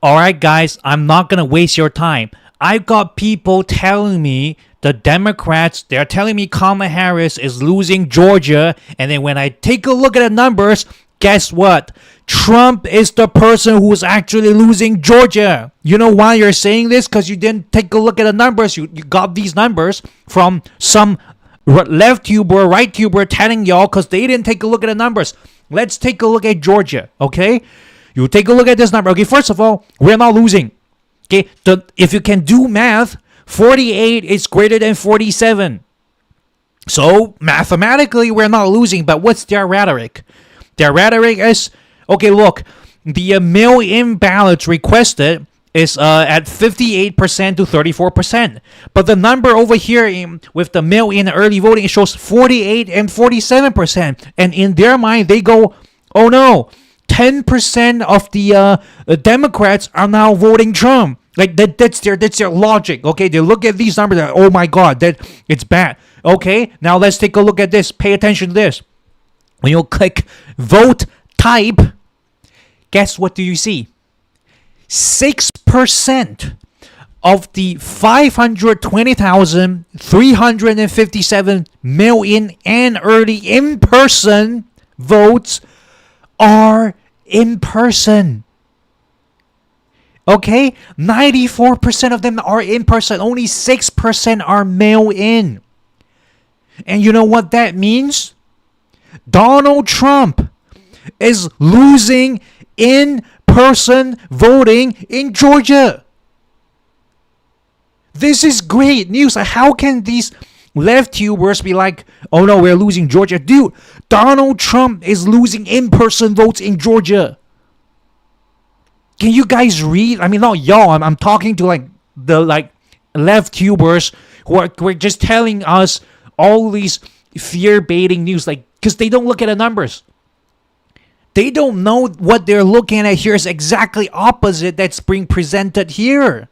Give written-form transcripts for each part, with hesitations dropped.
Alright, guys, I'm not gonna waste your time. I've got people telling me the Democrats, they're telling me Kamala Harris is losing Georgia, and then when I take a look at the numbers, guess what? Trump is the person who's actually losing Georgia. You know why you're saying this? Because you didn't take a look at the numbers. You got these numbers from some left tuber, right tuber telling y'all because they didn't take a look at the numbers. Let's take a look at Georgia, okay? You take a look at this number. Okay, first of all, we're not losing. Okay, if you can do math, 48 is greater than 47. So, mathematically, we're not losing, but what's their rhetoric? Their rhetoric is, okay, look, the mail-in ballots requested is at 58% to 34%. But the number over here with the mail-in early voting, it shows 48 and 47%. And in their mind, they go, oh no, 10% of the Democrats are now voting Trump. Like that's their logic. Okay, they look at these numbers and oh my god, that it's bad. Okay, now let's take a look at this. Pay attention to this. When you click vote type, guess what do you see? 6% of the 520,357 mail-in and early in-person votes are in person. Okay? 94% of them are in person. Only 6% are mail-in. And you know what that means? Donald Trump is losing in-person voting in Georgia. This is great news. How can these left tubers be like, oh no, we're losing Georgia? Dude, Donald Trump is losing in-person votes in Georgia. Can you guys read? I mean, not y'all. I'm talking to the left tubers who are just telling us all these fear-baiting news, because they don't look at the numbers. They don't know what they're looking at here is exactly opposite that's being presented here.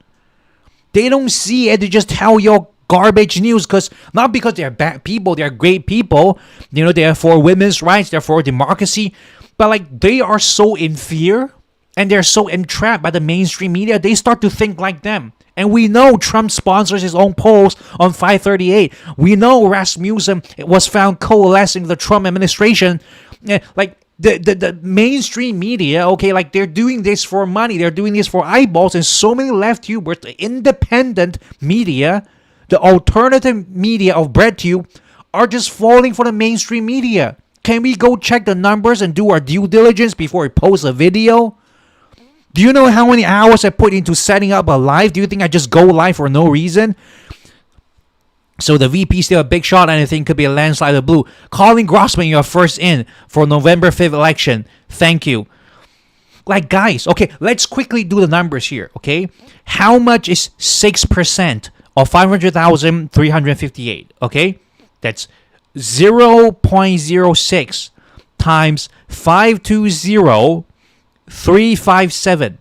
They don't see it. They just tell you garbage news not because they're bad people. They're great people. You know, they're for women's rights. They're for democracy. But they are so in fear and they're so entrapped by the mainstream media. They start to think like them. And we know Trump sponsors his own polls on 538. We know Rasmussen was found coalescing with the Trump administration. The mainstream media, okay, they're doing this for money. They're doing this for eyeballs. And so many left tubers, the independent media, the alternative media of BreadTube, are just falling for the mainstream media. Can we go check the numbers and do our due diligence before we post a video? Do you know how many hours I put into setting up a live? Do you think I just go live for no reason? So the VP still a big shot, and I think could be a landslide of blue. Colin Grossman, you're first in for November 5th election. Thank you. Guys, okay, let's quickly do the numbers here, okay? How much is 6% of 500,358, okay? That's 0.06 times 520,357,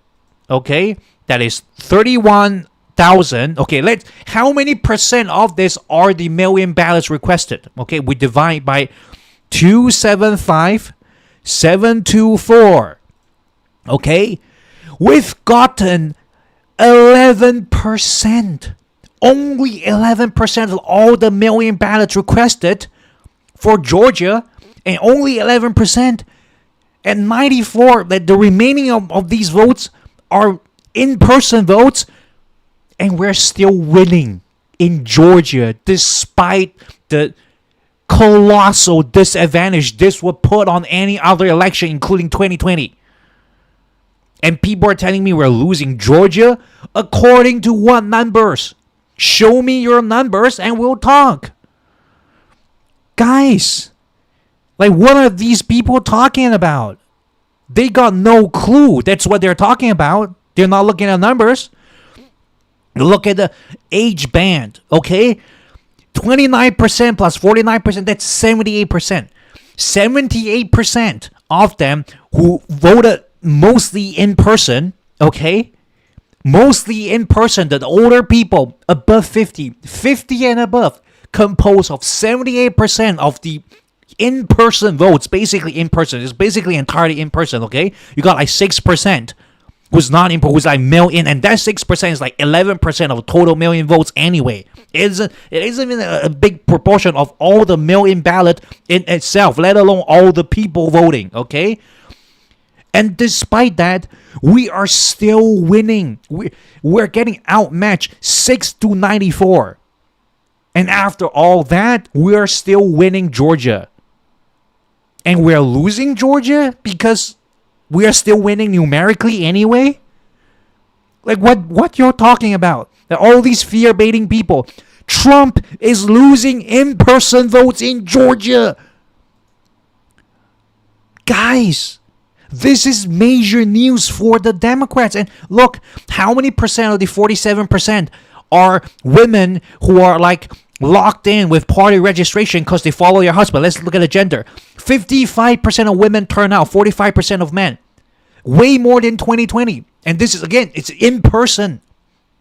okay? That is 31,000. Okay, how many percent of this are the mail-in ballots requested? Okay, we divide by 275,724. Okay, we've gotten 11%. Only 11% of all the mail-in ballots requested for Georgia, and only 11%. And 94, that the remaining of these votes are in-person votes, and we're still winning in Georgia despite the colossal disadvantage this would put on any other election, including 2020. And people are telling me we're losing Georgia? According to what numbers? Show me your numbers and we'll talk. Guys, what are these people talking about? They got no clue. That's what they're talking about. They're not looking at numbers. Look at the age band, okay? 29% plus 49%, that's 78%. 78% of them who voted mostly in person, okay? Mostly in person, the older people above 50 and above, composed of 78% of the in-person votes, basically in person. It's basically entirely in person, okay? You got 6% who's not in, who's like mail-in, and that 6% is like 11% of total mail-in votes anyway. It isn't even a big proportion of all the mail-in ballot in itself, let alone all the people voting, okay? And despite that, we are still winning. We're getting outmatched 6-94. And after all that, we're still winning Georgia. And we're losing Georgia because we are still winning numerically anyway? Like what you're talking about? That all these fear-baiting people. Trump is losing in-person votes in Georgia. Guys, this is major news for the Democrats. And look, how many percent of the 47% are women who are like locked in with party registration because they follow your husband? Let's look at the gender. 55% of women turn out, 45% of men. Way more than 2020. And this is, again, it's in person.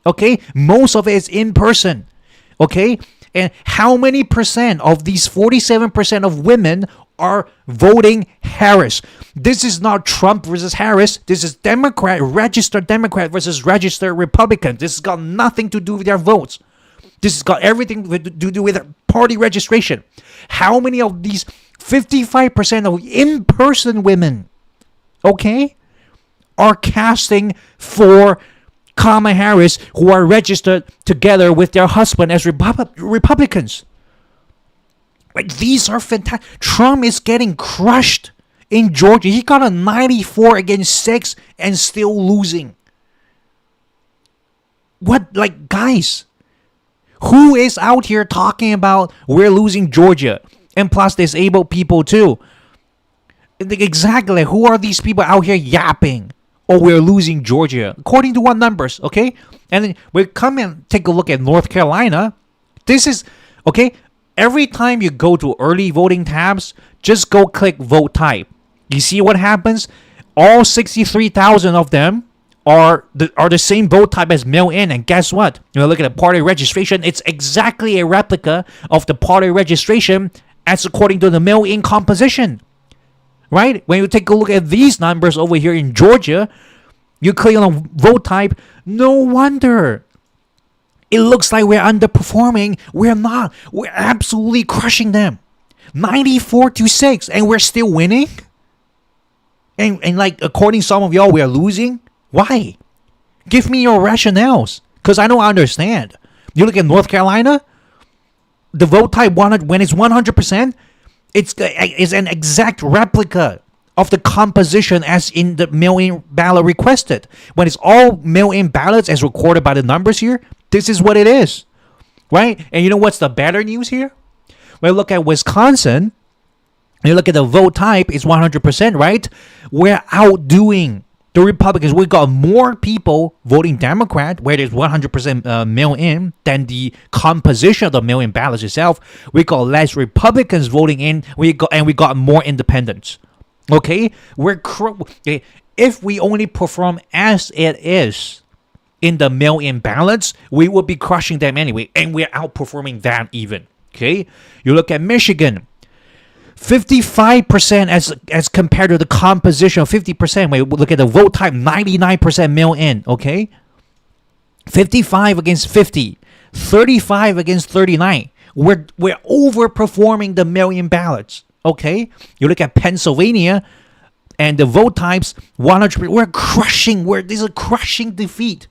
Okay? Most of it is in person. Okay? And how many percent of these 47% of women are voting Harris? This is not Trump versus Harris. This is registered Democrat versus registered Republican. This has got nothing to do with their votes. This has got everything to do with party registration. How many of these 55% of in-person women, okay, are casting for Kamala Harris, who are registered together with their husband as Republicans? Like, these are fantastic. Trump is getting crushed in Georgia. He got a 94 against 6 and still losing. What, like, guys, who is out here talking about we're losing Georgia? And plus disabled people too. Exactly, who are these people out here yapping? Oh, we're losing Georgia. According to what numbers, okay? And then we come and take a look at North Carolina. This is, okay, every time you go to early voting tabs, just go click vote type. You see what happens? All 63,000 of them are the same vote type as mail-in. And guess what? You look at the party registration, it's exactly a replica of the party registration as according to the mail-in composition. Right? When you take a look at these numbers over here in Georgia, you click on a vote type. No wonder it looks like we're underperforming. We're not. We're absolutely crushing them. 94-6, and we're still winning. And like, according to some of y'all, we're losing. Why? Give me your rationales, because I don't understand. You look at North Carolina, the vote type 100, when it's 100%, it's an exact replica of the composition as in the mail-in ballot requested. When it's all mail-in ballots as recorded by the numbers here, this is what it is. Right? And you know what's the better news here? When you look at Wisconsin, you look at the vote type, it's 100%, right? We're outdoing the Republicans. We got more people voting Democrat, where there's 100% mail-in, than the composition of the mail-in ballots itself. We got less Republicans voting in. We got more independents. Okay, if we only perform as it is in the mail-in ballots, we will be crushing them anyway, and we're outperforming that even. Okay, you look at Michigan. 55% as compared to the composition of 50%. When you look at the vote type, 99% mail-in, okay? 55 against 50, 35 against 39. We're overperforming the mail-in ballots, okay? You look at Pennsylvania and the vote types, 100%. We're crushing. This is a crushing defeat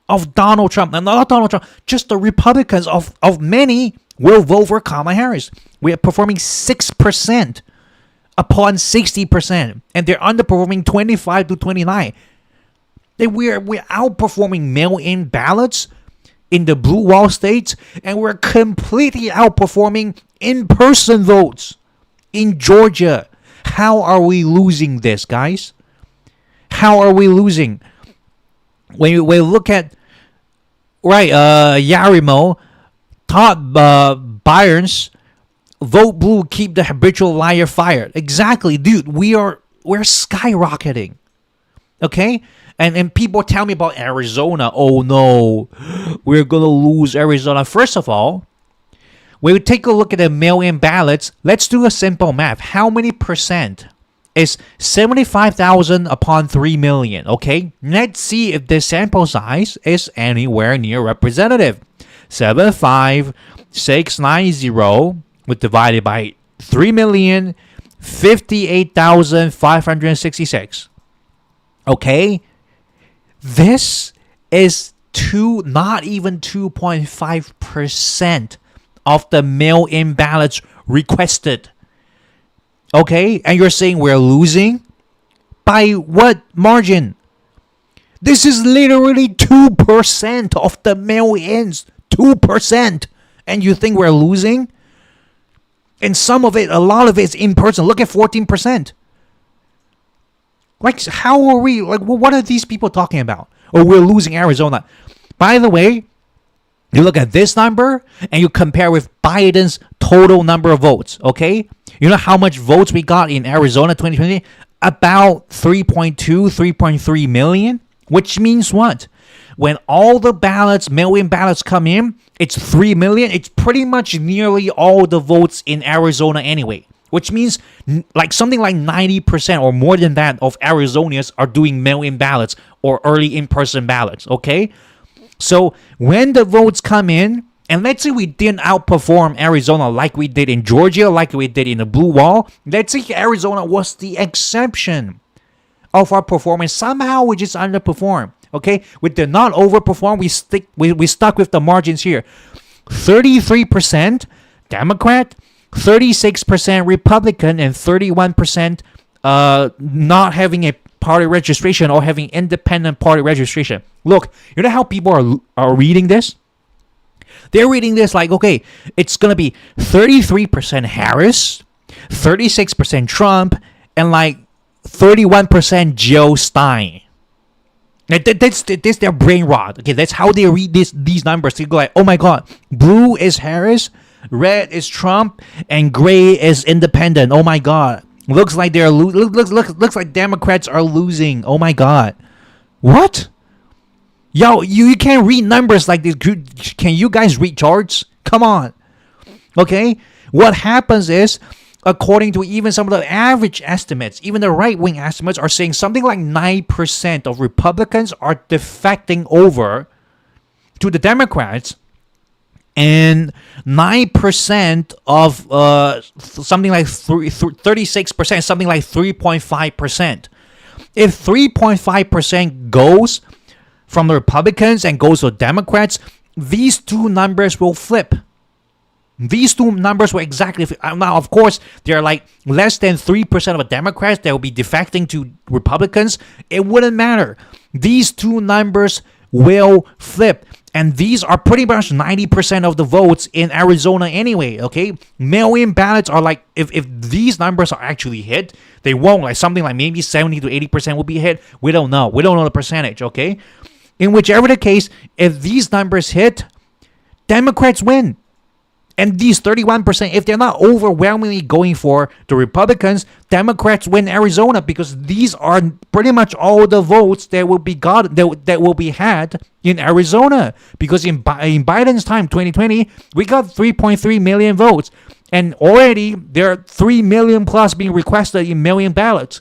of Donald Trump. And not Donald Trump, just the Republicans of many will vote for Kamala Harris. We are performing 6% upon 60%, and they're underperforming 25-29. We're outperforming mail-in ballots in the blue wall states, and we're completely outperforming in-person votes in Georgia. How are we losing this, guys? How are we losing? When you look at Yarimo, Todd Byers, vote blue, keep the habitual liar fired. Exactly, dude. We're skyrocketing. Okay? And people tell me about Arizona. Oh no, we're gonna lose Arizona. First of all, when we take a look at the mail-in ballots, let's do a simple math. How many percent is 75,000 upon 3 million. Okay, let's see if this sample size is anywhere near representative. 75690 would divided by 3,058,566. Okay, this is not even 2.5% of the mail-in ballots requested. Okay, and you're saying we're losing? By what margin? This is literally 2% of the mail-ins. 2%. And you think we're losing? And some of it, a lot of it is in person. Look at 14%. Like, how are we? Like, what are these people talking about? Or we're losing Arizona. By the way, you look at this number and you compare with Biden's total number of votes, okay? You know how much votes we got in Arizona 2020? About 3.2, 3.3 million, which means what? When all the ballots, mail-in ballots come in, it's 3 million. It's pretty much nearly all the votes in Arizona anyway, which means like something like 90% or more than that of Arizonians are doing mail-in ballots or early in-person ballots, okay? So when the votes come in, and let's say we didn't outperform Arizona like we did in Georgia, like we did in the Blue Wall. Let's say Arizona was the exception of our performance. Somehow we just underperformed. Okay, we did not overperform. We stuck with the margins here. 33% Democrat, 36% Republican, and 31% not having a party registration or having independent party registration. Look, you know how people are reading this? They're reading this like, okay, it's going to be 33% Harris, 36% Trump, and like 31% Joe Stein. That's their brain rot. Okay, that's how they read these numbers. They go like, oh my God, blue is Harris, red is Trump, and gray is independent. Oh my God, looks like looks like Democrats are losing. Oh my God, what? Yo, you can't read numbers like this. Can you guys read charts? Come on. Okay, what happens is, according to even some of the average estimates, even the right-wing estimates are saying something like 9% of Republicans are defecting over to the Democrats, and 9% of something like 36%, something like 3.5%. If 3.5% goes from the Republicans and goes to Democrats, these two numbers will flip. These two numbers were exactly... Now, of course, they're like less than 3% of the Democrats that will be defecting to Republicans. It wouldn't matter. These two numbers will flip. And these are pretty much 90% of the votes in Arizona anyway, okay? Mail-in ballots are like... If these numbers are actually hit, they won't. Like something like maybe 70 to 80% will be hit. We don't know. We don't know the percentage, okay? In whichever the case, if these numbers hit, Democrats win. And these 31%, if they're not overwhelmingly going for the Republicans, Democrats win Arizona because these are pretty much all the votes that will be that will be had in Arizona. Because in Biden's time, 2020, we got 3.3 million votes, and already there are 3 million plus being requested in mail-in ballots.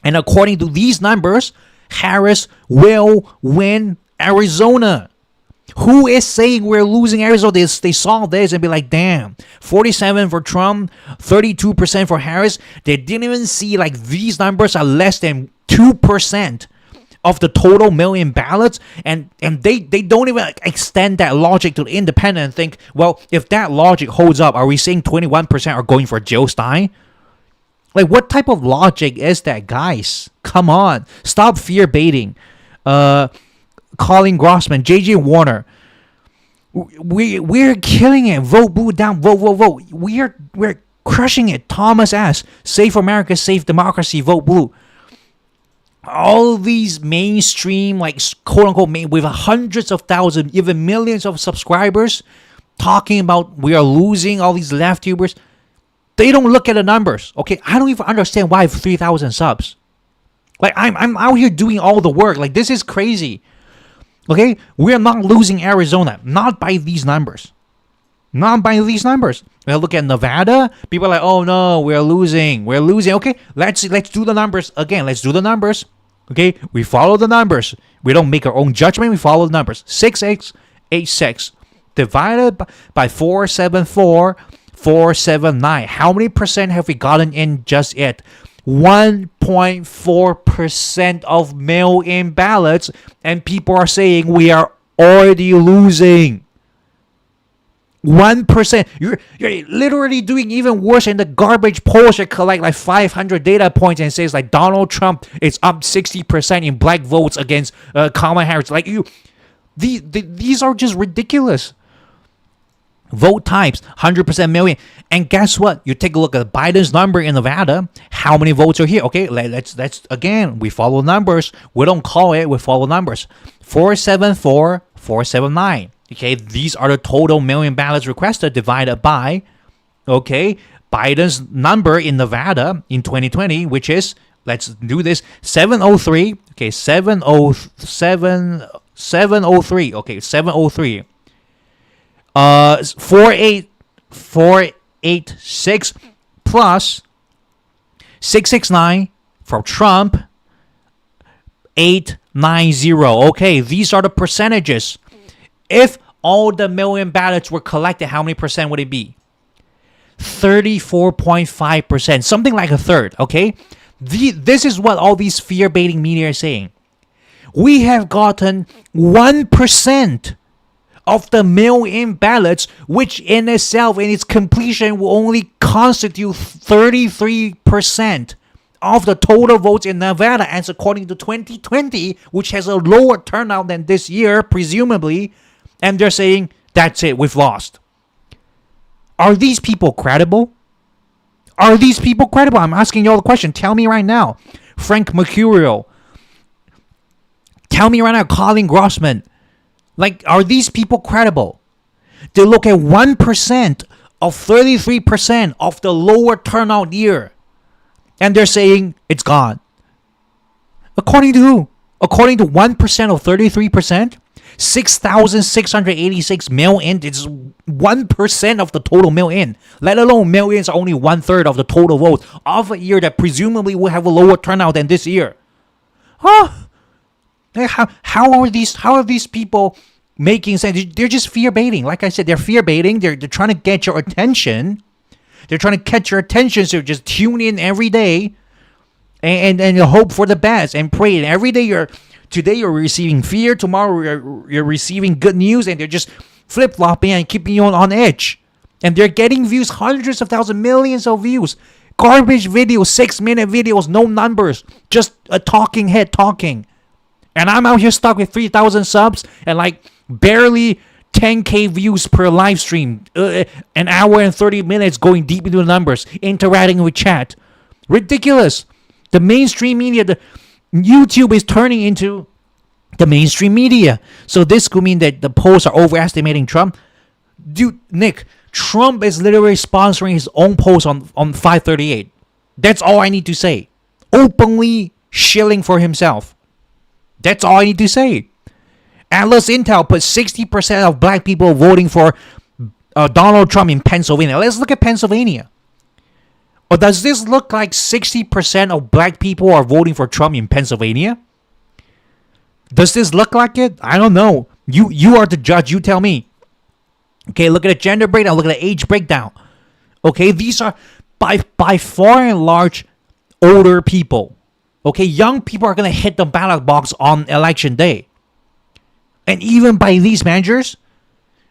And according to these numbers, Harris will win Arizona. Who is saying we're losing Arizona? They saw this and be like, damn, 47 for Trump, 32% for Harris. They didn't even see like these numbers are less than 2% of the total mail-in ballots. And they don't even extend that logic to the independent and think, well, if that logic holds up, are we saying 21% are going for Joe Stein? Like, what type of logic is that, guys? Come on. Stop fear baiting. Colin Grossman, JJ Warner. We're killing it. Vote blue down. Vote. We're crushing it. Thomas S. Save America, save democracy, vote blue. All these mainstream, like quote unquote, with hundreds of thousands, even millions of subscribers, talking about we are losing all these left tubers. They don't look at the numbers. Okay, I don't even understand why I have 3,000 subs. Like I'm out here doing all the work. Like this is crazy. Okay, we're not losing Arizona, not by these numbers. Not by these numbers. We'll look at Nevada. People are like, oh no, we're losing. Okay, let's do the numbers again. Let's do the numbers. Okay, we follow the numbers. We don't make our own judgment. We follow the numbers. 6686 divided by 474, 479. How many percent have we gotten in just yet? 1.4% of mail-in ballots, and people are saying we are already losing. 1%. You're literally doing even worse in the garbage polls that collect like 500 data points and says like Donald Trump is up 60% in black votes against Kamala Harris. Like these are just ridiculous. Vote types, 100% mail-in. And guess what? You take a look at Biden's number in Nevada. How many votes are here? Okay, let's again, we follow numbers. We don't call it, we follow numbers. 474, 479. Okay, these are the total mail-in ballots requested divided by, okay, Biden's number in Nevada in 2020, which is, let's do this, 703. Okay, 703. Okay, 703. 486 plus 669 for Trump, 890. Okay, these are the percentages. If all the mail-in ballots were collected, how many percent would it be? 34.5%, something like a third. Okay, this is what all these fear-baiting media are saying. We have gotten 1% of the mail-in ballots, which in itself, in its completion, will only constitute 33% of the total votes in Nevada, as according to 2020, which has a lower turnout than this year, presumably, and they're saying, that's it, we've lost. Are these people credible? Are these people credible? I'm asking you all the question. Tell me right now. Frank Mercurial. Tell me right now, Colin Grossman. Like, are these people credible? They look at 1% of 33% of the lower turnout year, and they're saying it's gone. According to who? According to 1% of 33%? 6,686 mail-in. It's 1% of the total mail-in. Let alone mail-ins are only 1/3 of the total vote of a year that presumably will have a lower turnout than this year. Huh? How are these people making sense? They're just fear baiting. Like I said, they're fear baiting. They're trying to get your attention. They're trying to catch your attention. So just tune in every day, and hope for the best and pray. And every day today you're receiving fear. Tomorrow you're receiving good news, and they're just flip flopping and keeping you on edge. And they're getting views, hundreds of thousands, millions of views. Garbage videos, 6-minute videos, no numbers, just a talking head talking. And I'm out here stuck with 3,000 subs and like barely 10K views per live stream. An hour and 30 minutes going deep into the numbers, interacting with chat. Ridiculous. The mainstream media, the YouTube is turning into the mainstream media. So this could mean that the polls are overestimating Trump. Dude, Nick, Trump is literally sponsoring his own polls on 538. That's all I need to say. Openly shilling for himself. That's all I need to say. Atlas Intel put 60% of black people voting for Donald Trump in Pennsylvania. Let's look at Pennsylvania. Or does this look like 60% of black people are voting for Trump in Pennsylvania? Does this look like it? I don't know. You are the judge. You tell me. Okay, look at the gender breakdown. Look at the age breakdown. Okay, these are by far and large older people. Okay, young people are going to hit the ballot box on election day. And even by these measures,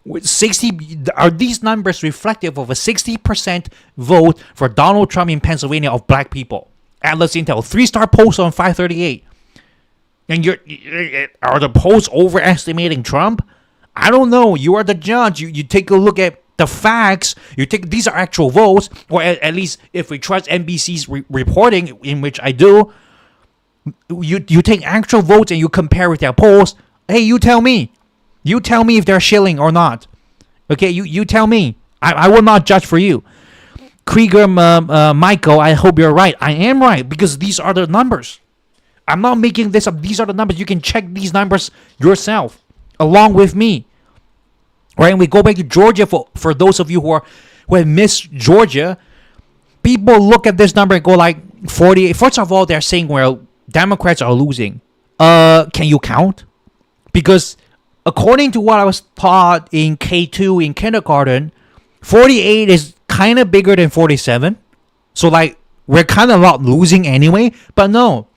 with 60, are these numbers reflective of a 60% vote for Donald Trump in Pennsylvania of black people? Atlas Intel, 3-star post on 538. And are the polls overestimating Trump? I don't know. You are the judge. You take a look at the facts. These are actual votes, or at least if we trust NBC's reporting, in which I do. You take actual votes and you compare with their polls. Hey, you tell me. You tell me if they're shilling or not. Okay, you tell me. I will not judge for you. Krieger Michael, I hope you're right. I am right because these are the numbers. I'm not making this up. These are the numbers. You can check these numbers yourself along with me. Right, and we go back to Georgia for those of you who are when Miss Georgia, people look at this number and go like 48. First of all, they're saying, well, Democrats are losing. Can you count? Because according to what I was taught in K2 in kindergarten, 48 is kind of bigger than 47. So like we're kind of not losing anyway. But no,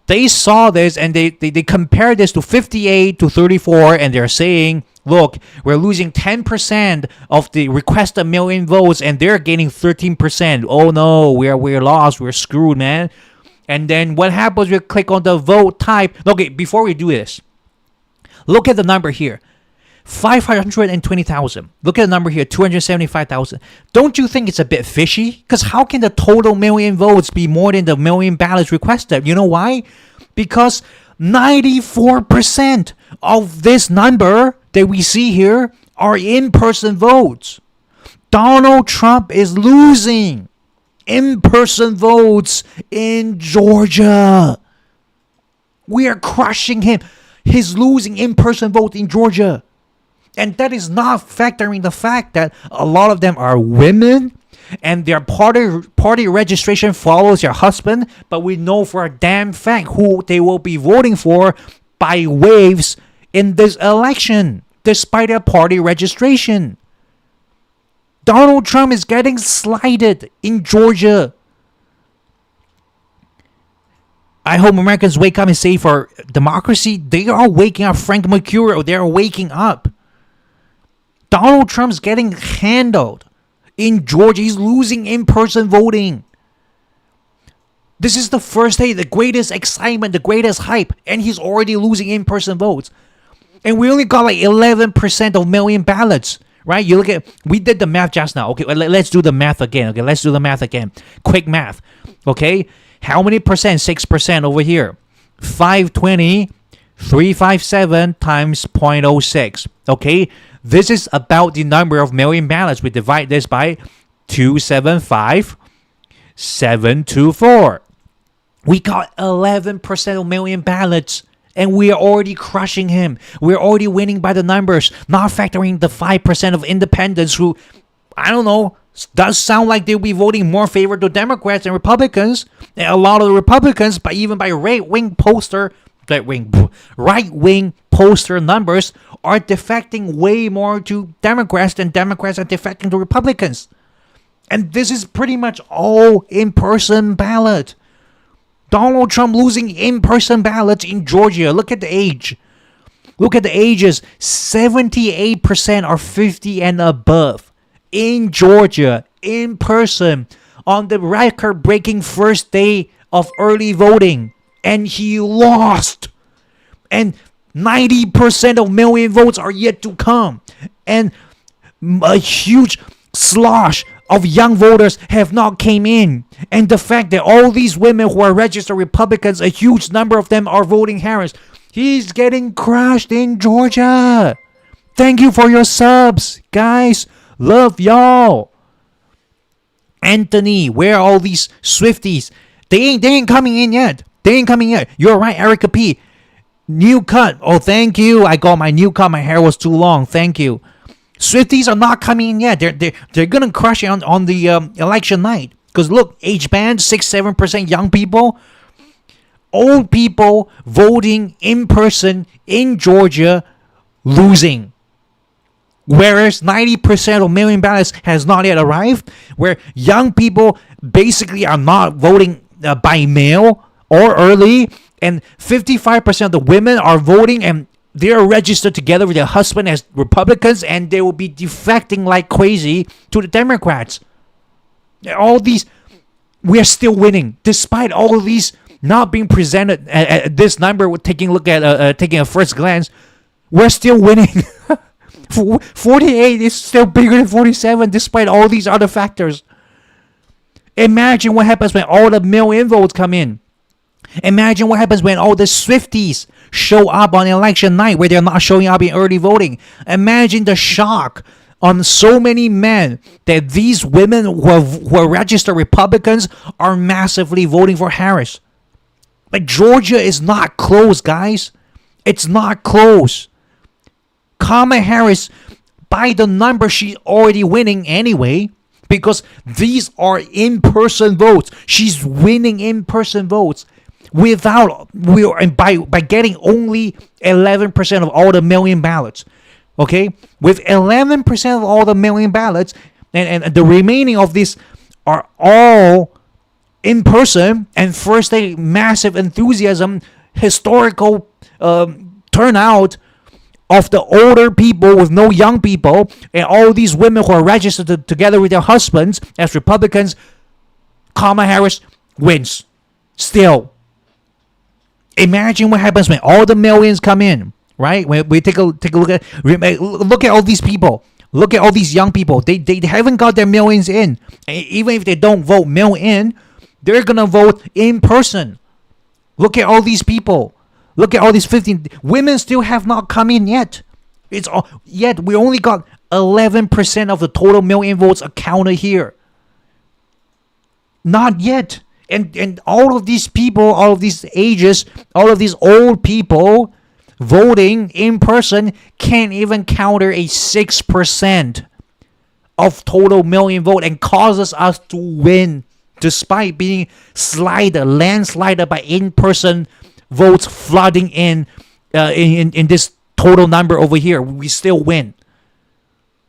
they saw this and they compared this to 58 to 34, and they're saying, look, we're losing 10% of the requested million votes and they're gaining 13%. Oh no, we're lost. We're screwed, man. And then what happens? We click on the vote type. Okay, before we do this, look at the number here. 520,000. Look at the number here, 275,000. Don't you think it's a bit fishy? Because how can the total million votes be more than the million ballots requested? You know why? Because 94% of this number that we see here are in-person votes. Donald Trump is losing in-person votes in Georgia. We are crushing him. He's losing in-person vote in Georgia. And that is not factoring the fact that a lot of them are women and their party registration follows their husband, but we know for a damn fact who they will be voting for by waves in this election, despite their party registration. Donald Trump is getting slighted in Georgia. I hope Americans wake up and say for democracy, they are waking up. Frank Mercure, they are waking up. Donald Trump's getting handled in Georgia. He's losing in-person voting. This is the first day, the greatest excitement, the greatest hype, and he's already losing in-person votes. And we only got like 11% of million ballots, right? You look at, we did the math just now. Okay, let's do the math again. Okay, let's do the math again. Quick math. Okay, how many percent? 6% over here. 520, 357 times 0.06. Okay, this is about the number of million ballots. We divide this by 275,724. We got 11% of million ballots, and we are already crushing him. We're already winning by the numbers, not factoring the 5% of independents who, I don't know, does sound like they'll be voting more favor to Democrats and Republicans. And a lot of the Republicans, but even by right-wing poster numbers, are defecting way more to Democrats than Democrats are defecting to Republicans. And this is pretty much all in-person ballot. Donald Trump losing in-person ballots in Georgia. Look at the age. Look at the ages. 78% are 50 and above. In Georgia, in person, on the record-breaking first day of early voting. And he lost. And 90% of million votes are yet to come. And a huge slosh of young voters have not came in. And the fact that all these women who are registered Republicans, a huge number of them are voting Harris. He's getting crushed in Georgia. Thank you for your subs, guys. Love y'all. Anthony, where are all these Swifties? They ain't coming in yet. You're right, Erica P. New cut. Oh, thank you. I got my new cut. My hair was too long. Thank you. Swifties are not coming in yet. They're gonna crush it on the election night. Because look, age band 6-7% young people, old people voting in person in Georgia, losing. Whereas 90% of million ballots has not yet arrived, where young people basically are not voting by mail or early, and 55% of the women are voting and they're registered together with their husband as Republicans, and they will be defecting like crazy to the Democrats. All these, we're still winning despite all of these not being presented at this number. We're taking a look at taking a first glance. We're still winning. 48 is still bigger than 47 despite all these other factors. Imagine what happens when all the mail-in votes come in. Imagine what happens when all the Swifties show up on election night where they're not showing up in early voting. Imagine the shock on so many men that these women who are registered Republicans are massively voting for Harris. Like, Georgia is not close, guys. It's not close. Kamala Harris, by the number, she's already winning anyway, because these are in-person votes. She's winning in-person votes by getting only 11% of all the million ballots. Okay, with 11% of all the million ballots, and the remaining of these are all in person, and first day massive enthusiasm, historical turnout of the older people with no young people, and all these women who are registered together with their husbands as Republicans. Kamala Harris wins still. Imagine what happens when all the millions come in, right? When we take a look at all these people. Look at all these young people. They haven't got their millions in. Even if they don't vote mail in, they're gonna vote in person. Look at all these people. Look at all these 15 women still have not come in yet. Yet we only got 11% of the total mail-in votes accounted here. Not yet. And all of these people, all of these ages, all of these old people voting in person can't even counter a 6% of total million vote, and causes us to win despite being landslided by in-person votes flooding in this total number over here. We still win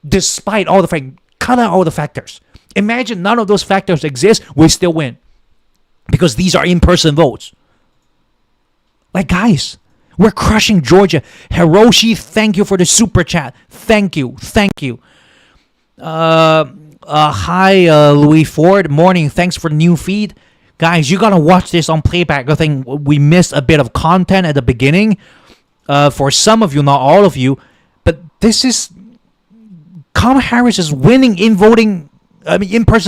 despite all the factors. Cut out all the factors. Imagine none of those factors exist, we still win, because these are in-person votes. Like, guys, we're crushing Georgia. Hiroshi, thank you for the super chat. Thank you. Hi, Louis Ford. Morning. Thanks for the new feed. Guys, you gotta watch this on playback. I think we missed a bit of content at the beginning. For some of you, not all of you, but this is Kamala Harris is winning in-person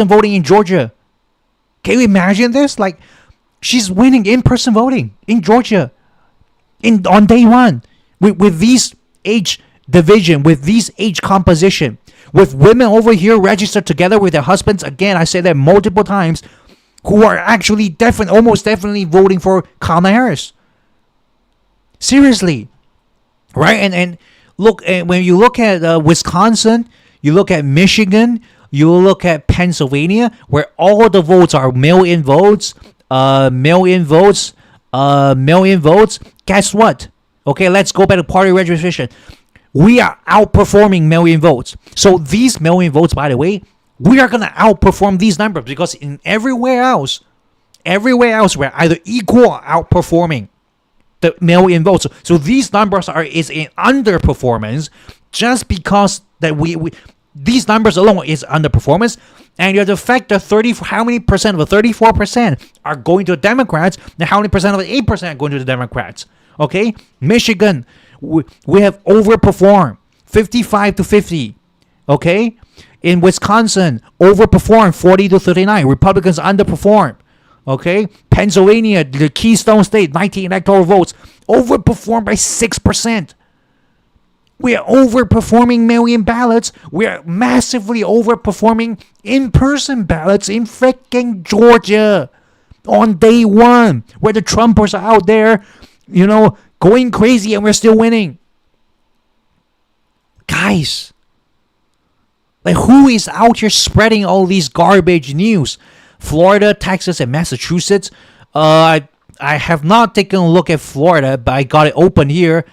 voting in Georgia. Can you imagine this? Like, she's winning in-person voting in Georgia on day one with these age division, with these age composition, with women over here registered together with their husbands. Again, I said that multiple times, who are actually almost definitely voting for Kamala Harris. Seriously, right? And look, when you look at Wisconsin, you look at Michigan, you look at Pennsylvania, where all the votes are mail-in votes. Guess what? Okay, let's go back to party registration. We are outperforming mail-in votes. So these mail-in votes, by the way, we are gonna outperform these numbers, because in everywhere else we're either equal or outperforming the mail-in votes. So these numbers is in underperformance, just because that we these numbers alone is underperformance. And you have to factor how many percent of the 34% are going to the Democrats, and how many percent of the 8% are going to the Democrats. Okay, Michigan, we have overperformed 55-50. Okay, in Wisconsin, overperformed 40-39. Republicans underperformed. Okay, Pennsylvania, the Keystone State, 19 electoral votes, overperformed by 6%. We are overperforming mail-in ballots. We are massively overperforming in-person ballots in freaking Georgia on day one, where the Trumpers are out there, going crazy, and we're still winning. Guys, like, who is out here spreading all these garbage news? Florida, Texas, and Massachusetts. I have not taken a look at Florida, but I got it open here.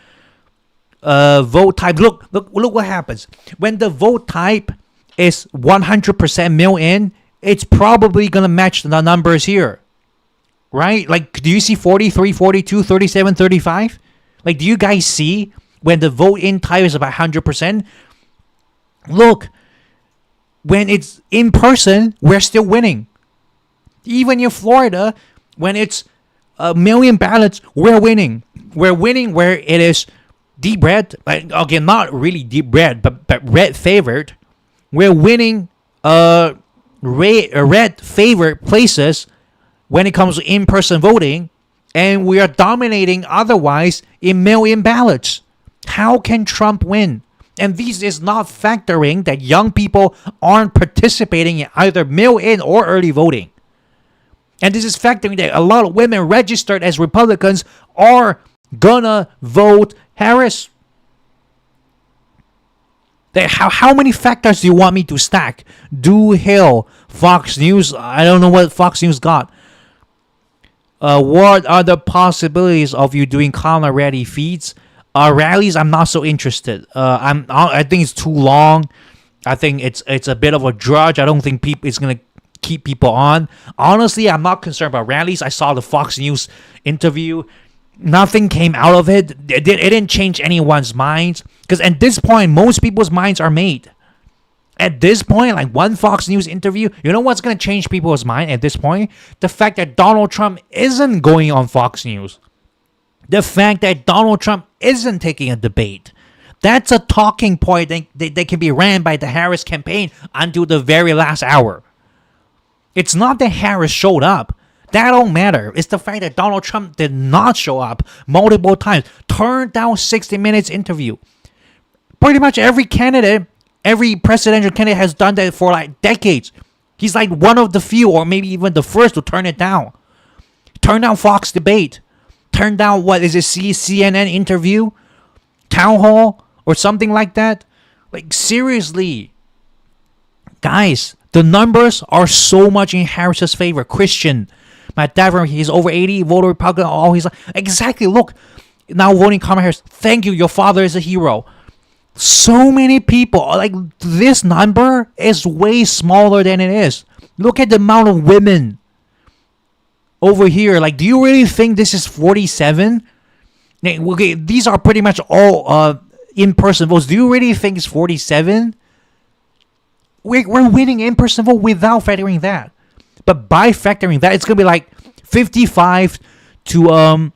Vote type. Look what happens when the vote type is 100% mail-in. It's probably gonna match the numbers here, right? Like, do you see 43, 42, 37, 35? Like, do you guys see when the vote-in type is about 100%? Look, when it's in person, we're still winning. Even in Florida, when it's a million ballots, we're winning. We're winning where it is deep red. Okay, not really deep red, but red favored. We're winning red favored places when it comes to in-person voting, and we are dominating otherwise in mail-in ballots. How can Trump win? And this is not factoring that young people aren't participating in either mail-in or early voting. And this is factoring that a lot of women registered as Republicans are gonna vote Harris. How many factors do you want me to stack? Do Hill, Fox News. I don't know what Fox News got. What are the possibilities of you doing Kamala rally feeds? Rallies, I'm not so interested. I think it's too long. I think it's a bit of a drudge. I don't think it's gonna keep people on. Honestly, I'm not concerned about rallies. I saw the Fox News interview. Nothing came out of it. It didn't change anyone's minds. Because at this point, most people's minds are made. At this point, like one Fox News interview, you know what's going to change people's mind at this point? The fact that Donald Trump isn't going on Fox News. The fact that Donald Trump isn't taking a debate. That's a talking point that can be ran by the Harris campaign until the very last hour. It's not that Harris showed up. That don't matter. It's the fact that Donald Trump did not show up multiple times. Turned down 60 Minutes interview. Pretty much every candidate, every presidential candidate has done that for like decades. He's like one of the few, or maybe even the first, to turn it down. Turn down Fox debate. Turn down, what is it, CNN interview? Town hall? Or something like that? Like, seriously. Guys, the numbers are so much in Harris's favor. Christian, my dad, he's over 80, voted Republican, all he's like, exactly, look, now voting Kamala Harris. Thank you, your father is a hero. So many people, like, this number is way smaller than it is. Look at the amount of women over here. Like, do you really think this is 47? Okay, these are pretty much all in-person votes. Do you really think it's 47? We're winning in-person vote without factoring that. But by factoring that, it's going to be like 55 to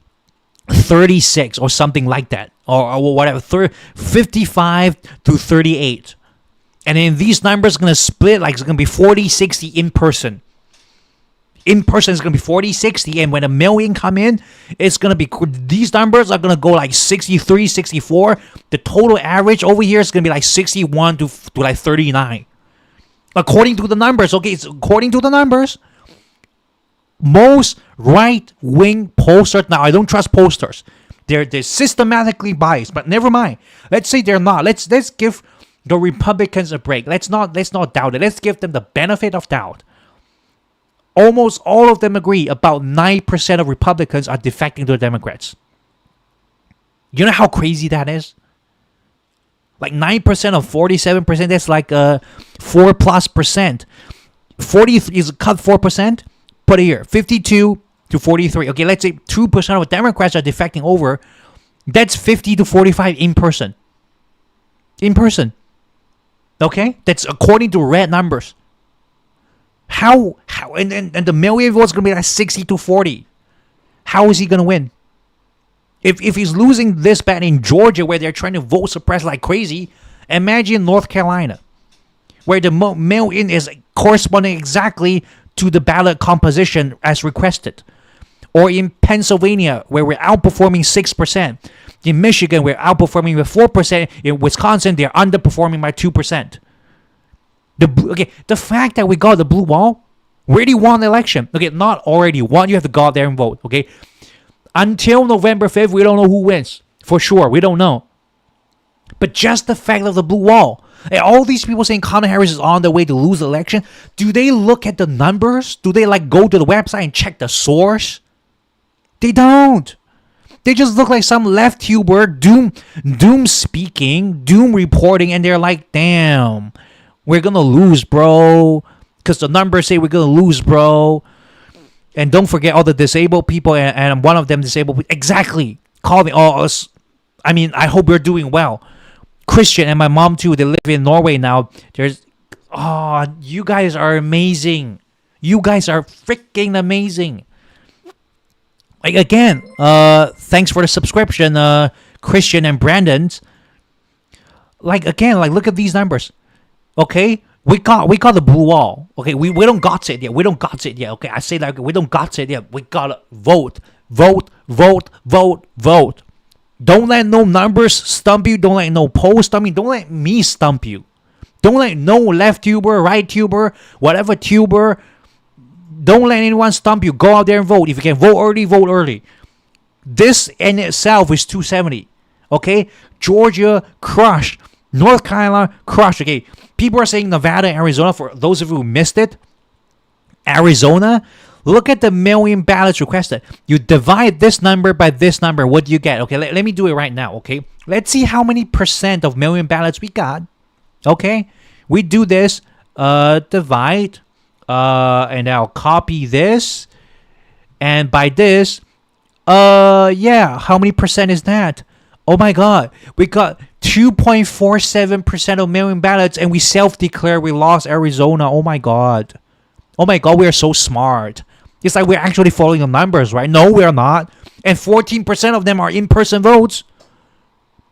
36 or something like that. Or whatever. 55 to 38. And then these numbers are going to split. Like, it's going to be 40-60 in person. In person, it's going to be 40-60. And when a million come in, it's going to be... These numbers are going to go like 63-64. The total average over here is going to be like 61 to like 39. According to the numbers, okay, it's according to the numbers. Most right-wing posters, now I don't trust posters. They're systematically biased, but never mind. Let's say they're not. Let's give the Republicans a break. Let's not doubt it. Let's give them the benefit of doubt. Almost all of them agree about 9% of Republicans are defecting to the Democrats. You know how crazy that is? Like 9% of 47%, that's like 4+%. 40 is cut 4%. Put it here, 52 to 43. Okay, let's say 2% of Democrats are defecting over. That's 50 to 45 in person. In person. Okay? That's according to red numbers. How and the million votes going to be like 60 to 40. How is he going to win? If he's losing this bad in Georgia, where they're trying to vote suppress like crazy, imagine North Carolina, where the mail-in is corresponding exactly to the ballot composition as requested. Or in Pennsylvania, where we're outperforming 6%. In Michigan, we're outperforming with 4%. In Wisconsin, they're underperforming by 2%. The fact that we got the blue wall, we already won the election. Okay, not already won. You have to go out there and vote. Okay, until November 5th, we don't know who wins. For sure, we don't know. But just the fact of the blue wall, and all these people saying Kamala Harris is on the way to lose the election, do they look at the numbers? Do they like go to the website and check the source? They don't. They just look like some left tuber, doom speaking, doom reporting, and they're like, damn, we're gonna lose, bro. Because the numbers say we're gonna lose, bro. And don't forget all the disabled people, and one of them disabled. Exactly. Call me all us. I mean, I hope we're doing well. Christian and my mom too, they live in Norway now. You guys are amazing. You guys are freaking amazing. Like, again, thanks for the subscription, Christian and Brandon's. Like, again, like, look at these numbers. Okay, we got the blue wall. Okay, we don't got it yet. We don't got it yet. Okay, I say that we don't got it yet. We gotta vote. Don't let no numbers stump you. Don't let no poll stump you. Don't let me stump you. Don't let no left tuber, right tuber, whatever tuber. Don't let anyone stump you. Go out there and vote. If you can vote early, vote early. This in itself is 270. Okay? Georgia crushed. North Carolina crushed. Okay, people are saying Nevada, Arizona. For those of you who missed it, Arizona, look at the million ballots requested. You divide this number by this number. What do you get? Okay, let me do it right now. Okay, let's see how many percent of million ballots we got. Okay, we do this. Divide. And I'll copy this. And by this, yeah, how many percent is that? Oh my God, we got 2.47% of million ballots, and we self-declare we lost Arizona. Oh my God, we are so smart. It's like we're actually following the numbers, right? No, we're not. And 14% of them are in-person votes.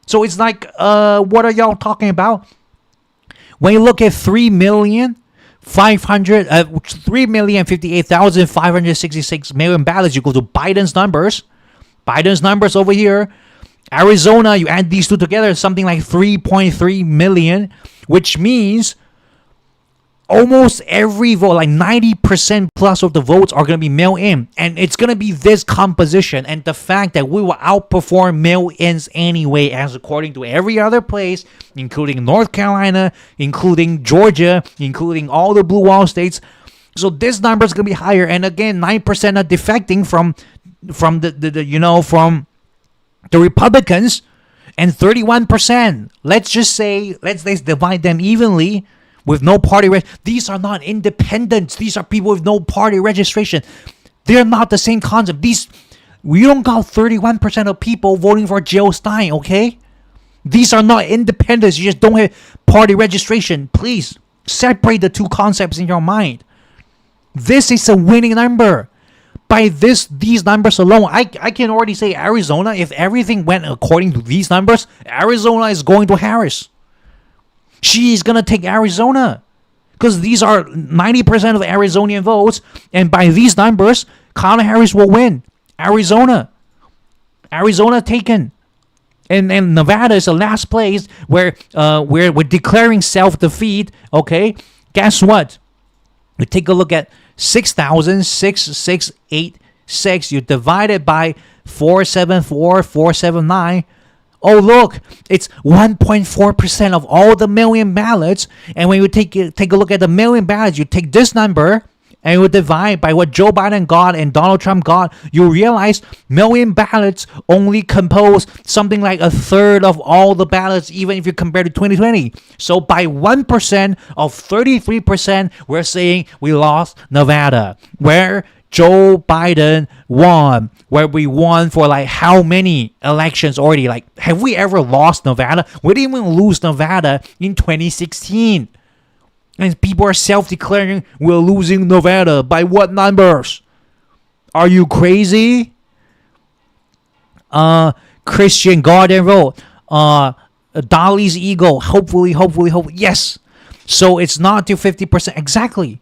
So it's like, what are y'all talking about? When you look at 3,058,566 million ballots, you go to Biden's numbers. Biden's numbers over here. Arizona, you add these two together, something like 3.3 million, which means almost every vote, like 90% plus of the votes are going to be mail-in. And it's going to be this composition. And the fact that we will outperform mail-ins anyway, as according to every other place, including North Carolina, including Georgia, including all the blue wall states. So this number is going to be higher. And again, 9% are defecting from the Republicans, and 31%. Let's just say, let's divide them evenly with no party. These are not independents. These are people with no party registration. They're not the same concept. We don't got 31% of people voting for Jill Stein, okay? These are not independents. You just don't have party registration. Please separate the two concepts in your mind. This is a winning number. By these numbers alone, I can already say Arizona, if everything went according to these numbers, Arizona is going to Harris. She's going to take Arizona. Because these are 90% of the Arizonian votes. And by these numbers, Kamala Harris will win. Arizona taken. And Nevada is the last place where we're declaring self-defeat. Okay, guess what? We take a look at 6,686. You divide it by 479. Oh, look, it's 1.4% of all the million ballots. And when you take a look at the million ballots, you take this number and you divide by what Joe Biden got and Donald Trump got, you realize million ballots only compose something like a third of all the ballots, even if you compare to 2020. So by 1% of 33%, we're saying we lost Nevada, where Joe Biden won, where we won for like how many elections already? Like, have we ever lost Nevada? We didn't even lose Nevada in 2016. And people are self-declaring we're losing Nevada. By what numbers? Are you crazy? Christian Garden Road. Dolly's Eagle. Hopefully. Yes. So it's not to 50%. Exactly.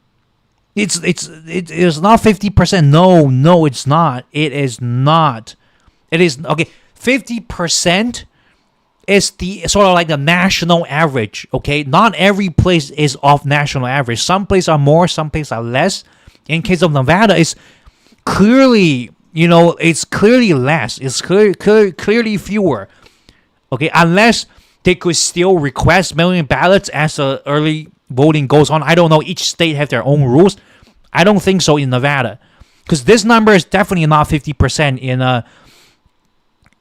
It's not 50%. No, it's not. It is not. It is okay. 50% is the sort of like the national average. Okay, not every place is off national average. Some places are more, some places are less. In case of Nevada, it's clearly, it's clearly less. It's clearly fewer. Okay, unless they could still request million ballots as the early voting goes on. I don't know. Each state have their own rules. I don't think so in Nevada, because this number is definitely not 50%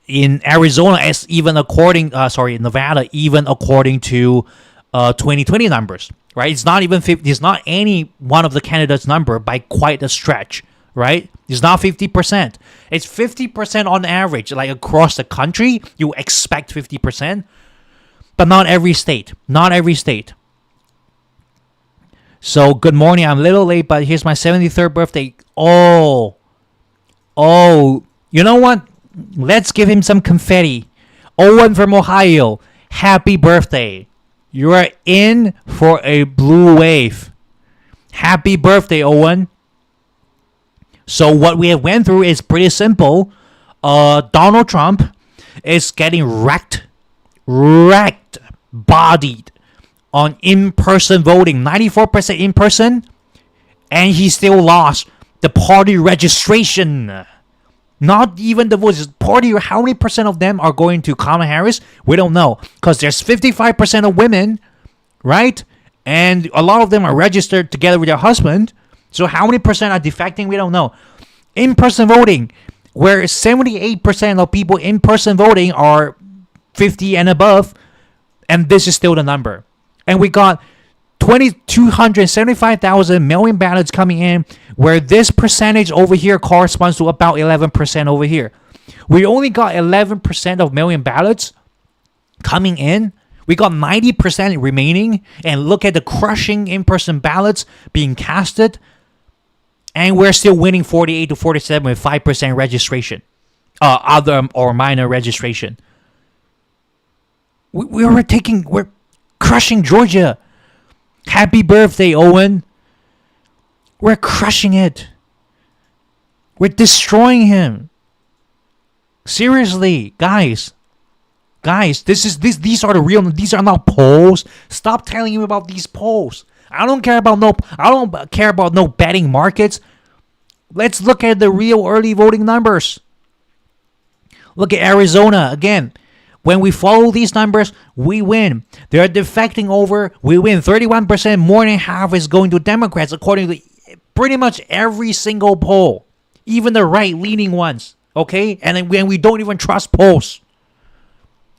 in Arizona, as even according, Nevada, even according to 2020 numbers, right? It's not even 50. It's not any one of the candidates' number by quite a stretch, right? It's not 50%. It's 50% on average, like across the country. You expect 50%, but not every state. Not every state. So good morning. I'm a little late, but here's my 73rd birthday. Oh, you know what? Let's give him some confetti. Owen from Ohio, happy birthday. You are in for a blue wave. Happy birthday, Owen. So what we have went through is pretty simple. Donald Trump is getting wrecked, bodied on in-person voting. 94% in-person, and he still lost the party registration. Not even the votes. Party, how many percent of them are going to Kamala Harris? We don't know. Because there's 55% of women, right? And a lot of them are registered together with their husband. So how many percent are defecting? We don't know. In-person voting, where 78% of people in-person voting are 50 and above. And this is still the number. And we got 275,000 million ballots coming in, where this percentage over here corresponds to about 11% over here. We only got 11% of million ballots coming in. We got 90% remaining, and look at the crushing in-person ballots being casted, and we're still winning 48 to 47 with 5% registration, other or minor registration. We're crushing Georgia. Happy birthday, Owen. We're crushing it. We're destroying him. Seriously, guys, these are the real. These are not polls. Stop telling me about these polls. I don't care about no betting markets. Let's look at the real early voting numbers. Look at Arizona again. When we follow these numbers, we win. They're defecting over. We win. 31%, more than half is going to Democrats, according to pretty much every single poll, even the right-leaning ones. Okay, and we don't even trust polls.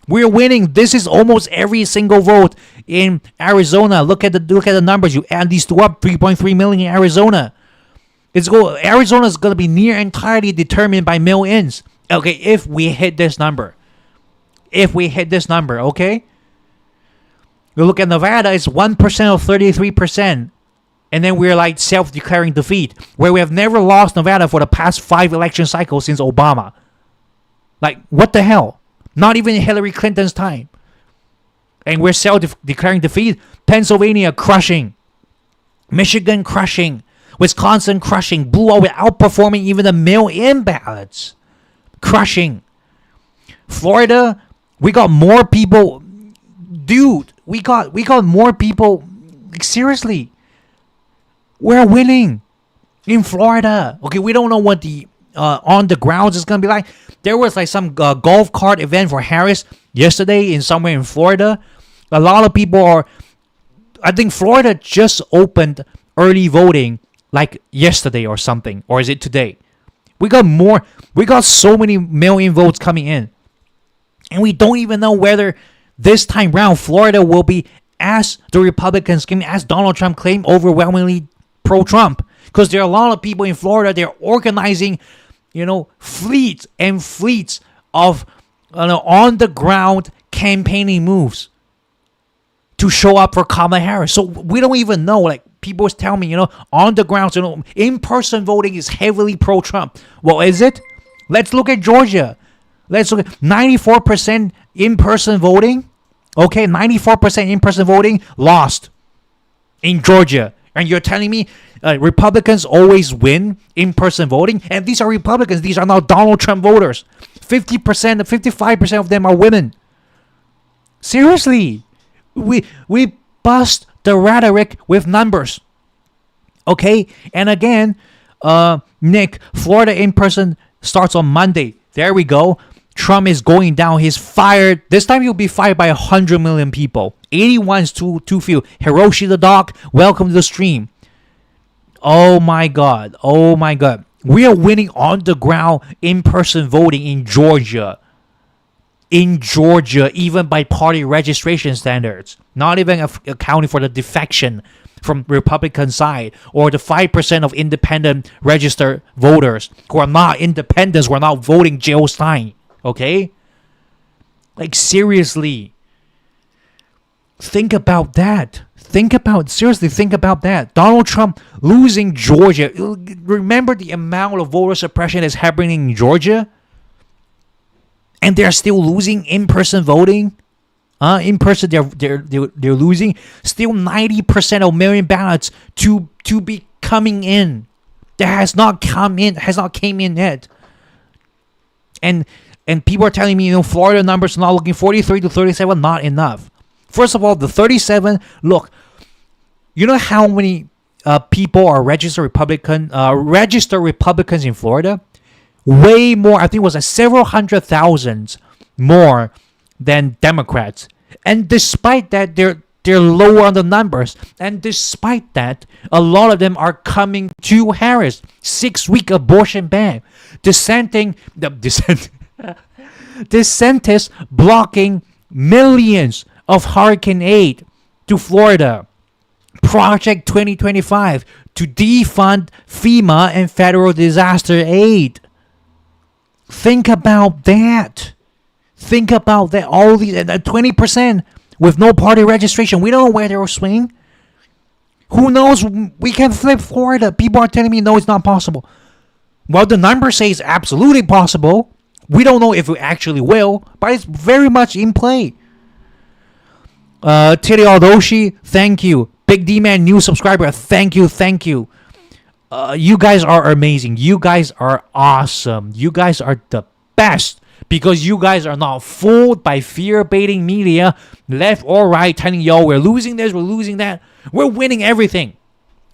We're winning. This is almost every single vote in Arizona. Look at the numbers. You add these two up, 3.3 million in Arizona. Arizona is going to be near entirely determined by mail-ins. Okay, if we hit this number. Okay? You look at Nevada, it's 1% of 33%. And then we're like self-declaring defeat, where we have never lost Nevada for the past 5 election cycles since Obama. Like, what the hell? Not even in Hillary Clinton's time. And we're self-declaring defeat. Pennsylvania crushing. Michigan crushing. Wisconsin crushing. Blue with outperforming even the mail-in ballots. Crushing. Florida, we got more people. Dude, we got more people. Like, seriously. We're winning in Florida. Okay, we don't know what the on the grounds is going to be like. There was like some golf cart event for Harris yesterday somewhere in Florida. A lot of people are... I think Florida just opened early voting like yesterday or something. Or is it today? We got more. We got so many mail-in votes coming in. And we don't even know whether this time round Florida will be, as the Republicans claim, as Donald Trump claimed, overwhelmingly pro-Trump. Because there are a lot of people in Florida, they're organizing, fleets and fleets of on-the-ground campaigning moves to show up for Kamala Harris. So we don't even know. Like, people tell me, on the ground, in-person voting is heavily pro-Trump. Well, is it? Let's look at Georgia. Let's look at 94% in-person voting. Okay, 94% in-person voting lost in Georgia. And you're telling me Republicans always win in-person voting? And these are Republicans. These are not Donald Trump voters. 50%, 55% of them are women. Seriously. We bust the rhetoric with numbers. Okay? And again, Nick, Florida in-person starts on Monday. There we go. Trump is going down. He's fired. This time he'll be fired by 100 million people. 81 is too few. Hiroshi the dog, welcome to the stream. Oh my God. We are winning on the ground in-person voting in Georgia. Even by party registration standards. Not even accounting for the defection from Republican side or the 5% of independent registered voters who are not independents, who are not voting Jill Stein. Okay? Like, seriously. Think about that. Think about that. Donald Trump losing Georgia. Remember the amount of voter suppression that's happening in Georgia? And they're still losing in-person voting? In person, they're losing. Still 90% of million ballots to be coming in. That has not came in yet. And people are telling me, Florida numbers are not looking 43 to 37, not enough. First of all, the 37, look, you know how many people are registered Republicans in Florida? way more. I think it was several hundred thousands more than Democrats. And despite that, they're lower on the numbers. And despite that, a lot of them are coming to Harris. 6-week abortion ban. DeSantis blocking millions of hurricane aid to Florida. Project 2025 to defund FEMA and federal disaster aid. Think about that. Think about that. All these 20% with no party registration. We don't know where they were swinging. Who knows? We can flip Florida. People are telling me no, it's not possible. Well, the numbers say it's absolutely possible. We don't know if it actually will, but it's very much in play. Tiri Aldoshi, thank you. Big D-Man, new subscriber, thank you. You guys are amazing. You guys are awesome. You guys are the best because you guys are not fooled by fear-baiting media, left or right, telling y'all we're losing this, we're losing that. We're winning everything.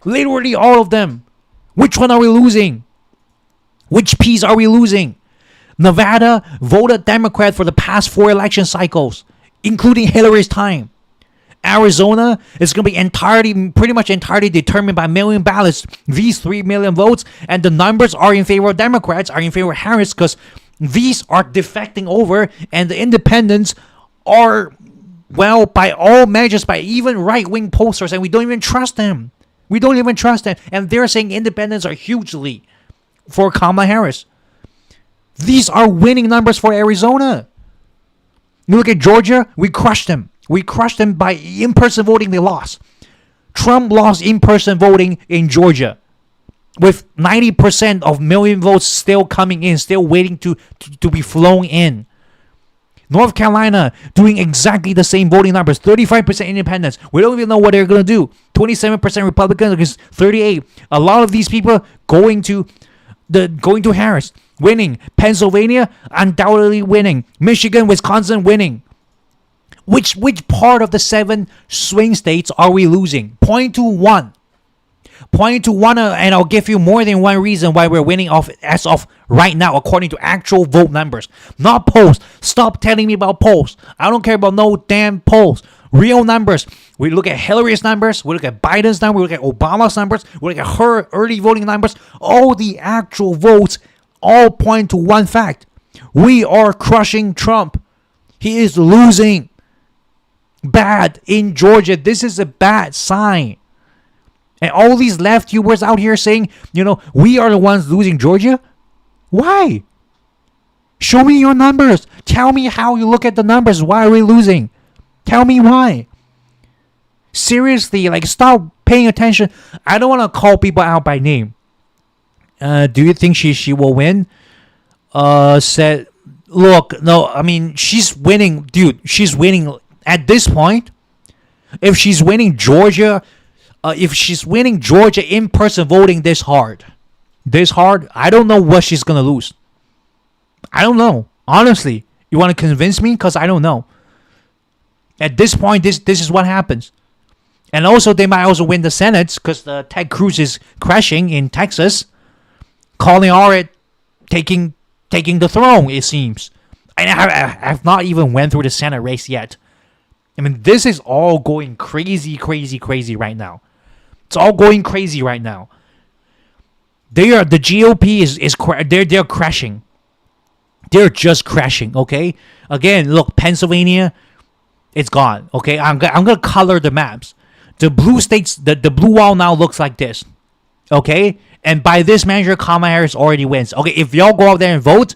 Literally all of them. Which one are we losing? Which piece are we losing? Nevada voted Democrat for the past 4 election cycles, including Hillary's time. Arizona is going to be pretty much entirely determined by million ballots, these 3 million votes, and the numbers are in favor of Democrats, are in favor of Harris, because these are defecting over, and the independents are, well, by all measures, by even right-wing pollsters, and we don't even trust them. And they're saying independents are hugely for Kamala Harris. These are winning numbers for Arizona. You look at Georgia, we crushed them. We crushed them by in-person voting, they lost. Trump lost in-person voting in Georgia with 90% of million votes still coming in, still waiting to be flown in. North Carolina doing exactly the same voting numbers, 35% independents. We don't even know what they're going to do. 27% Republicans against 38. A lot of these people going to Harris, winning. Pennsylvania undoubtedly winning. Michigan, Wisconsin winning. Which part of the 7 swing states are we losing? Point to one, and I'll give you more than one reason why we're winning as of right now, according to actual vote numbers. Not polls. Stop telling me about polls. I don't care about no damn polls. Real numbers. We look at Hillary's numbers. We look at Biden's numbers. We look at Obama's numbers. We look at her early voting numbers. All the actual votes all point to one fact. We are crushing Trump. He is losing bad in Georgia. This is a bad sign. And all these left viewers out here saying, we are the ones losing Georgia. Why? Show me your numbers. Tell me how you look at the numbers. Why are we losing? Tell me why. Seriously, stop paying attention. I don't want to call people out by name. Do you think she will win? Said, look, no, I mean, she's winning, dude. She's winning at this point. If she's winning Georgia, in-person voting this hard, I don't know what she's gonna lose. I don't know. Honestly, you want to convince me? Because I don't know. At this point, this is what happens. And also, they might also win the Senate because Ted Cruz is crashing in Texas. Colin Orrit taking the throne, it seems. And I have not even went through the Senate race yet. I mean, this is all going crazy right now. It's all going crazy right now. The GOP they're crashing. They're just crashing, okay? Again, look, Pennsylvania, it's gone, okay? I'm gonna color the maps. The blue states, the blue wall now looks like this, okay? And by this measure, Kamala Harris already wins. Okay, if y'all go out there and vote,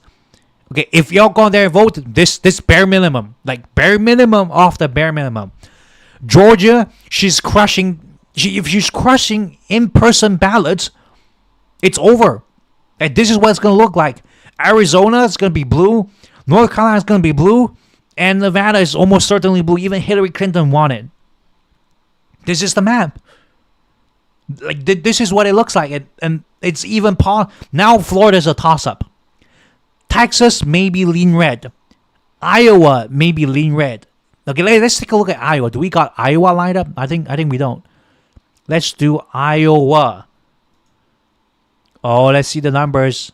this bare minimum, bare minimum off the bare minimum. Georgia, she's crushing. If she's crushing in-person ballots, it's over. And this is what it's gonna look like. Arizona is gonna be blue. North Carolina is gonna be blue, and Nevada is almost certainly blue. Even Hillary Clinton won it. This is the map. This is what it looks like, and it's even now. Florida's a toss-up. Texas maybe lean red. Iowa maybe lean red. Okay, let's take a look at Iowa. Do we got Iowa lined up? I think we don't. Let's do Iowa. Oh, let's see the numbers.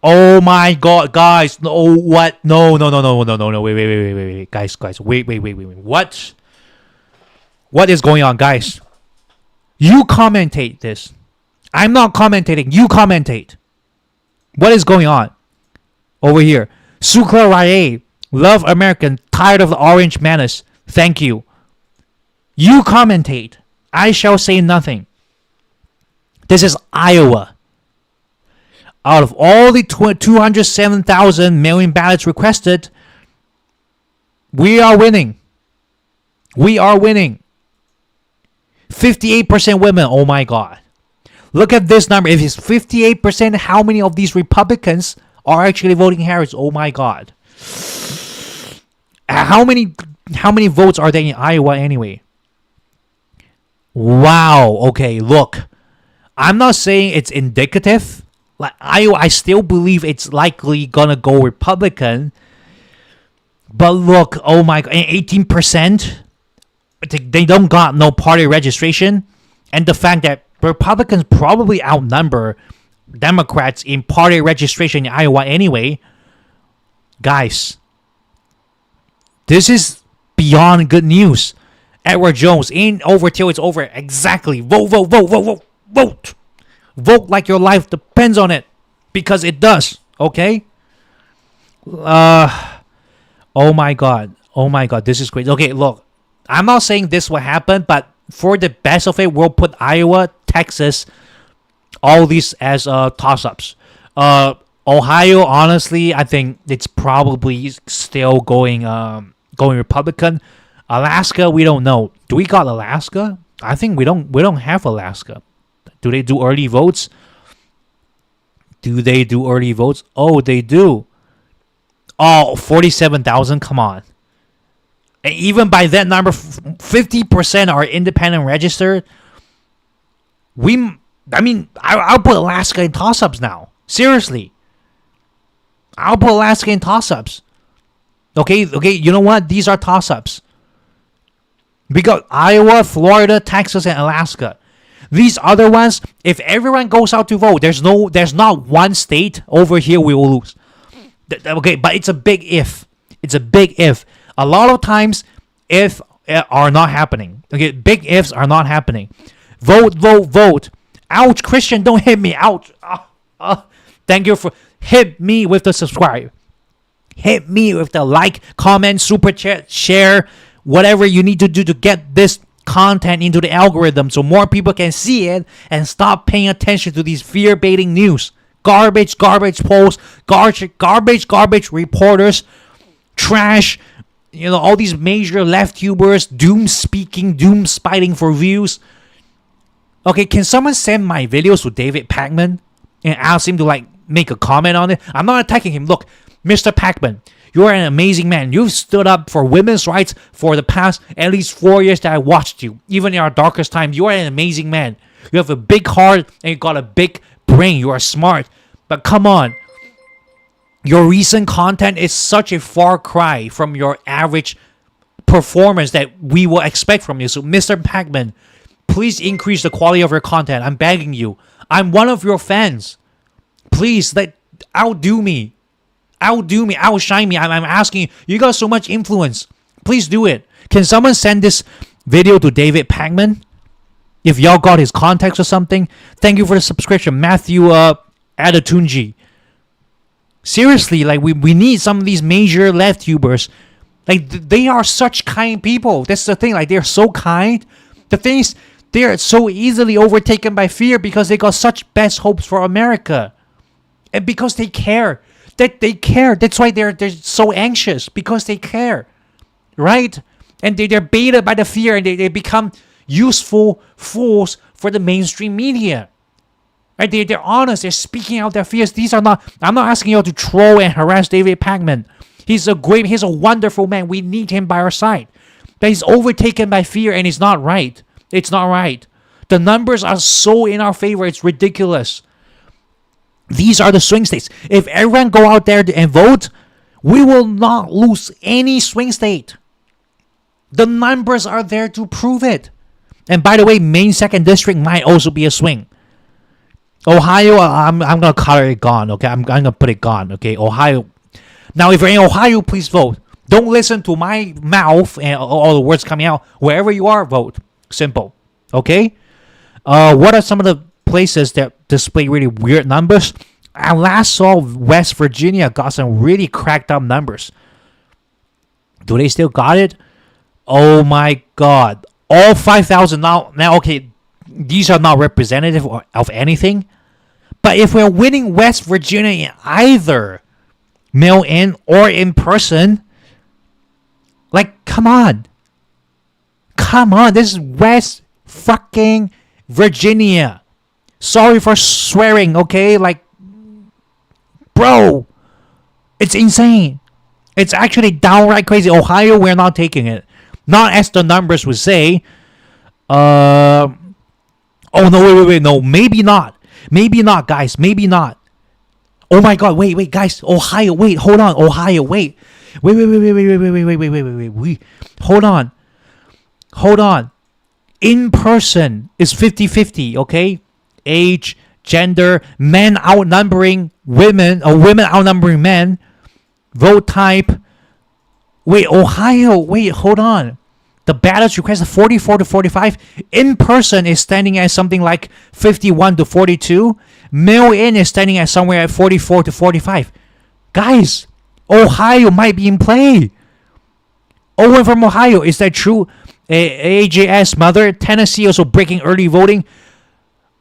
Oh my God, guys! No, what? No, no, no, no, no, no, no! Wait, guys, wait! What? What is going on, guys? You commentate this. I'm not commentating. You commentate. What is going on over here? Sukla Raye, love American, tired of the orange menace. Thank you. You commentate. I shall say nothing. This is Iowa. Out of all the 207,000 million ballots requested, we are winning. We are winning. 58% women. Oh my God. Look at this number. If it's 58%, how many of these Republicans are actually voting Harris? Oh my God. How many votes are there in Iowa anyway? Wow. Okay, look. I'm not saying it's indicative. Like Iowa, I still believe it's likely gonna go Republican. But look, oh my God, 18%. They don't got no party registration, and the fact that Republicans probably outnumber Democrats in party registration in Iowa anyway. Guys, this is beyond good news. Edward Jones, ain't over till it's over. Exactly. Vote, vote, vote, vote, vote, vote. Vote like your life depends on it, because it does. Okay. Oh my God. Oh my God. This is great. Okay, look. I'm not saying this will happen, but for the best of it, we'll put Iowa, Texas, all these as toss-ups. Ohio, honestly, I think it's probably still going Republican. Alaska, we don't know. Do we got Alaska? I think we don't have Alaska. Do they do early votes? Do they do early votes? Oh, they do. Oh, 47,000. Come on. And even by that number, 50% are independent registered. I'll put Alaska in toss-ups now. Seriously. I'll put Alaska in toss-ups. Okay, you know what? These are toss-ups. We got Iowa, Florida, Texas, and Alaska. These other ones, if everyone goes out to vote, there's not one state over here we will lose. Okay, but it's a big if. It's a big if. A lot of times, if are not happening. Okay, big ifs are not happening. Vote, vote, vote. Ouch, Christian, don't hit me. Ouch. Thank you for hit me with the subscribe. Hit me with the like, comment, super chat, share, whatever you need to do to get this content into the algorithm so more people can see it and stop paying attention to these fear-baiting news. Garbage posts, garbage reporters, trash, all these major left tubers, doom spiting for views. Okay, can someone send my videos to David Pacman and ask him to make a comment on it? I'm not attacking him. Look, Mr. Pacman, you're an amazing man. You've stood up for women's rights for the past at least 4 years that I watched you. Even in our darkest time, you are an amazing man. You have a big heart and you got a big brain. You are smart. But come on. Your recent content is such a far cry from your average performance that we will expect from you. So, Mr. Pacman, please increase the quality of your content. I'm begging you. I'm one of your fans. Please, outdo me. Outshine me. I'm asking you. You got so much influence. Please do it. Can someone send this video to David Pacman? If y'all got his contacts or something. Thank you for the subscription. Matthew Adetunji. Seriously, we need some of these major left tubers. They are such kind people. That's the thing. They're so kind. The thing is, they're so easily overtaken by fear because they got such best hopes for America. And because they care. They care. That's why they're so anxious. Because they care. Right? And they're baited by the fear and they become useful fools for the mainstream media. Right? They're honest. They're speaking out their fears. I'm not asking you all to troll and harass David Pacman. He's a wonderful man. We need him by our side. But he's overtaken by fear and it's not right. It's not right. The numbers are so in our favor. It's ridiculous. These are the swing states. If everyone go out there and vote, we will not lose any swing state. The numbers are there to prove it. And by the way, Maine 2nd District might also be a swing. Ohio, I'm gonna color it gone. Okay, I'm gonna put it gone. Okay, Ohio. Now, if you're in Ohio, please vote. Don't listen to my mouth and all the words coming out. Wherever you are, vote. Simple. Okay. What are some of the places that display really weird numbers? I last saw West Virginia got some really cracked up numbers. Do they still got it? Oh my God! All 5,000 now. Now, okay, these are not representative of anything. But if we're winning West Virginia in either mail-in or in person, like, come on. Come on. This is West fucking Virginia. Sorry for swearing, okay? Like, bro, it's insane. It's actually downright crazy. Ohio, we're not taking it. Not as the numbers would say. Oh, no, wait. No, maybe not. Maybe not, guys. Maybe not. Oh my God, wait, guys. Ohio, wait, hold on. Ohio, wait. Wait. Hold on. In person is 50-50, okay? Age, gender, men outnumbering women, or women outnumbering men. Vote type. Wait, Ohio, wait, hold on. The ballots request 44-45. In person is standing at something like 51-42. Mail-in is standing at somewhere at 44-45. Guys, Ohio might be in play. Owen from Ohio, is that true? AJS mother. Tennessee also breaking early voting.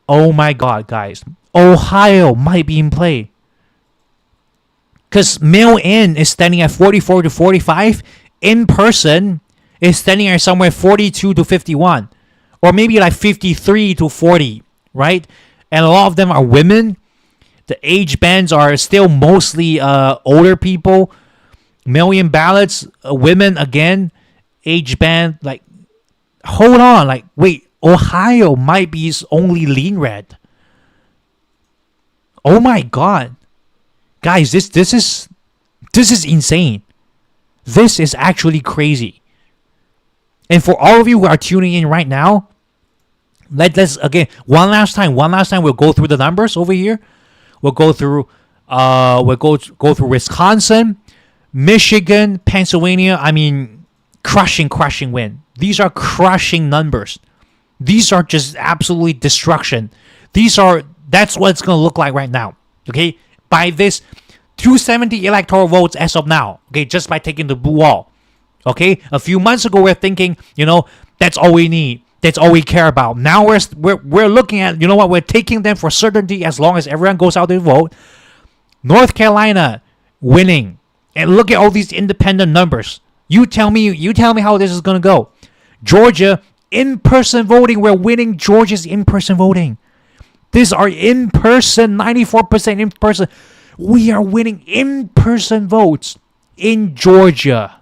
Oh my God, guys. Ohio might be in play. Because mail-in is standing at 44-45. In person is standing at somewhere 42-51. Or maybe like 53-40, right? And a lot of them are women. The age bands are still mostly older people. Mail-in ballots, women again. Age band, like, hold on. Like, wait, Ohio might be only lean red. Oh my God. Guys, this is insane. This is actually crazy. And for all of you who are tuning in right now, let's again one last time we'll go through the numbers over here. We'll go through go through Wisconsin, Michigan, Pennsylvania. I mean, crushing win. These are crushing numbers. These are just absolutely destruction. That's what it's going to look like right now. Okay? By this 270 electoral votes as of now. Okay, just by taking the blue wall. Okay? A few months ago we're thinking, that's all we need. That's all we care about. Now we're looking at, we're taking them for certainty as long as everyone goes out to vote. North Carolina winning. And look at all these independent numbers. You tell me how this is going to go. Georgia, in-person voting. We're winning Georgia's in-person voting. These are in-person, 94% in-person. We are winning in-person votes in Georgia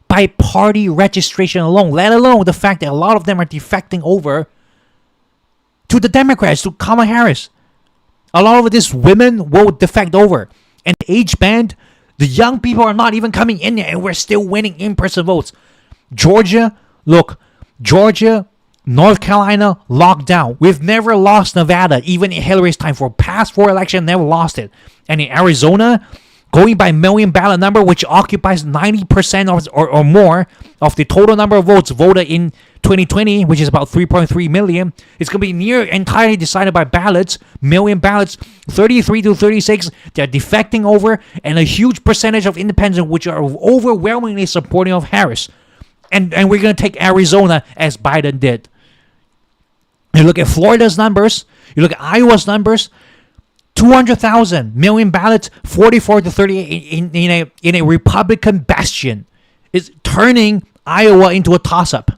by party registration alone, let alone the fact that a lot of them are defecting over to the Democrats, to Kamala Harris. A lot of these women will defect over. And the age band, the young people are not even coming in there, and we're still winning in-person votes. Georgia, North Carolina, locked down. We've never lost Nevada, even in Hillary's time. For past 4 elections, never lost it. And in Arizona, going by mail-in ballot number, which occupies 90% or more of the total number of votes voted in 2020, which is about 3.3 million, it's going to be near entirely decided by ballots, mail-in ballots, 33-36. They're defecting over, and a huge percentage of independents, which are overwhelmingly supporting of Harris. And we're going to take Arizona as Biden did. You look at Florida's numbers, you look at Iowa's numbers, 200,000 mail-in ballots, 44-38 in a Republican bastion, is turning Iowa into a toss-up.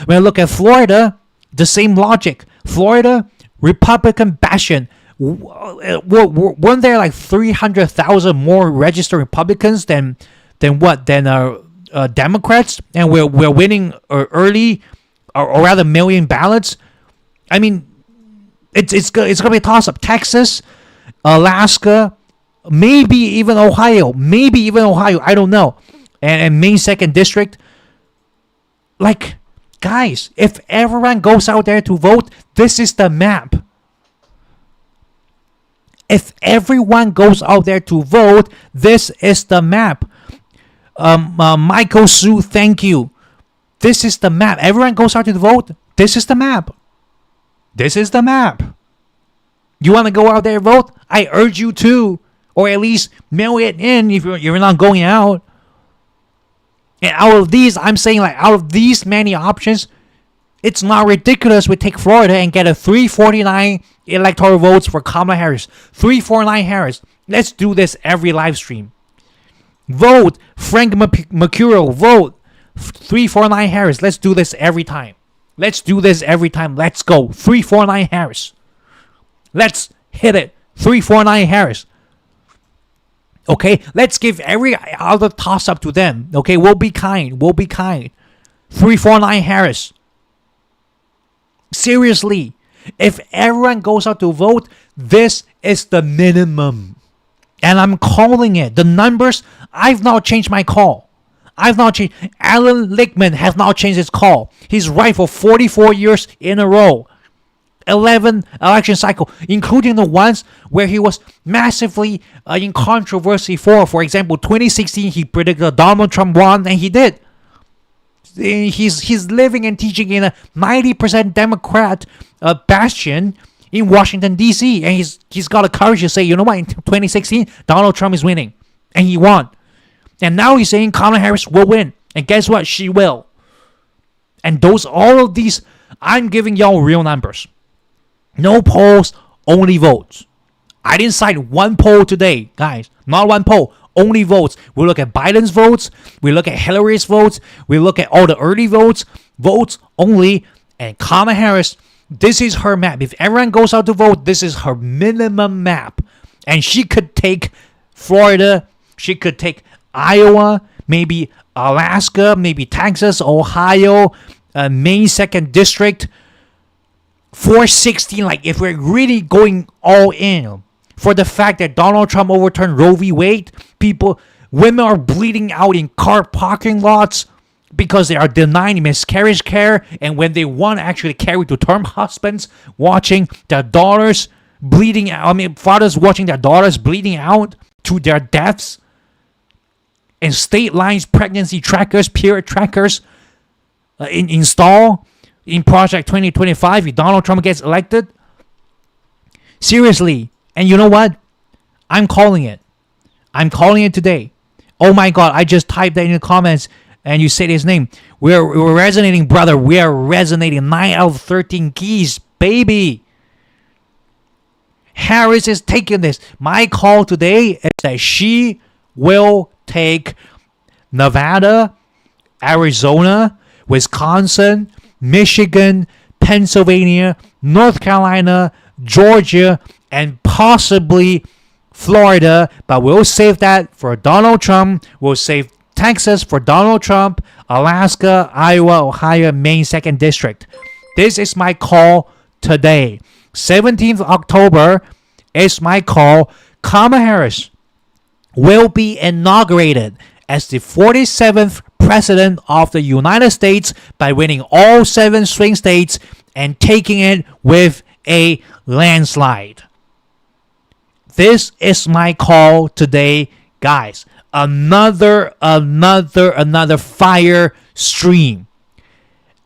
When I look at Florida, the same logic. Florida, Republican bastion. Weren't there like 300,000 more registered Republicans than Democrats? And we're winning early, or rather mail-in ballots. I mean, it's gonna be a toss-up. Texas, Alaska, maybe even Ohio. I don't know. And Maine 2nd District. Like, guys, if everyone goes out there to vote, this is the map. If everyone goes out there to vote, this is the map. Michael Su, thank you. This is the map. Everyone goes out to vote. This is the map. This is the map. You want to go out there and vote? I urge you to. Or at least mail it in if you're not going out. And out of these, I'm saying like out of these many options, it's not ridiculous we take Florida and get a 349 electoral votes for Kamala Harris. 349 Harris. Let's do this every live stream. Vote Frank Mercurial. Vote 349 Harris. Let's do this every time. Let's do this every time. Let's go. 349 Harris. Let's hit it. 349 Harris. Okay, let's give every other toss up to them. Okay, we'll be kind. We'll be kind. 349 Harris. Seriously, if everyone goes out to vote, this is the minimum. And I'm calling it. The numbers, I've not changed my call. I've not changed. Alan Lichtman has not changed his call. He's right for 44 years in a row. 11 election cycle, including the ones where he was massively in controversy for. For example, 2016, he predicted Donald Trump won, and he did. He's living and teaching in a 90% Democrat bastion in Washington, D.C., and he's got the courage to say, you know what, in 2016, Donald Trump is winning, and he won. And now he's saying Kamala Harris will win, and guess what? She will. And all of these, I'm giving y'all real numbers. No polls, only votes. I didn't cite one poll today, guys. Not one poll, only votes. We look at Biden's votes. We look at Hillary's votes. We look at all the early votes. Votes only. And Kamala Harris, this is her map. If everyone goes out to vote, this is her minimum map. And she could take Florida. She could take Iowa, maybe Alaska, maybe Texas, Ohio, Maine 2nd District. 416, like if we're really going all in for the fact that Donald Trump overturned Roe v. Wade, women are bleeding out in car parking lots because they are denying miscarriage care, and when they want to actually carry to term, husbands watching their daughters bleeding out, fathers watching their daughters bleeding out to their deaths, and state lines pregnancy trackers, period trackers install in Project 2025 if Donald Trump gets elected. Seriously. And you know what? I'm calling it. I'm calling it today. Oh my God, I just typed that in the comments and you said his name. We're resonating, brother. We are resonating. 9 out of 13 keys, baby. Harris is taking this. My call today is that she will take Nevada, Arizona, Wisconsin, Michigan, Pennsylvania, North Carolina, Georgia, and possibly Florida. But we'll save that for Donald Trump. We'll save Texas for Donald Trump, Alaska, Iowa, Ohio, Maine 2nd District. This is my call today. 17th October is my call. Kamala Harris will be inaugurated as the 47th President of the United States by winning all 7 swing states and taking it with a landslide. This is my call today, guys. Another fire stream.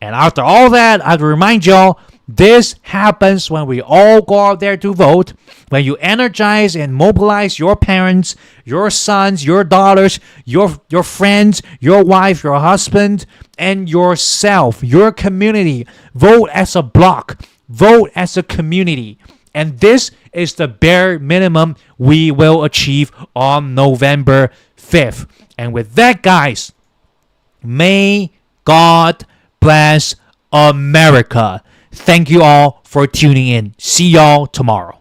And after all that, I have to remind y'all, this happens when we all go out there to vote, when you energize and mobilize your parents, your sons, your daughters, your friends, your wife, your husband, and yourself, your community. Vote as a block. Vote as a community. And this is the bare minimum we will achieve on November 5th. And with that, guys, may God bless America. Thank you all for tuning in. See y'all tomorrow.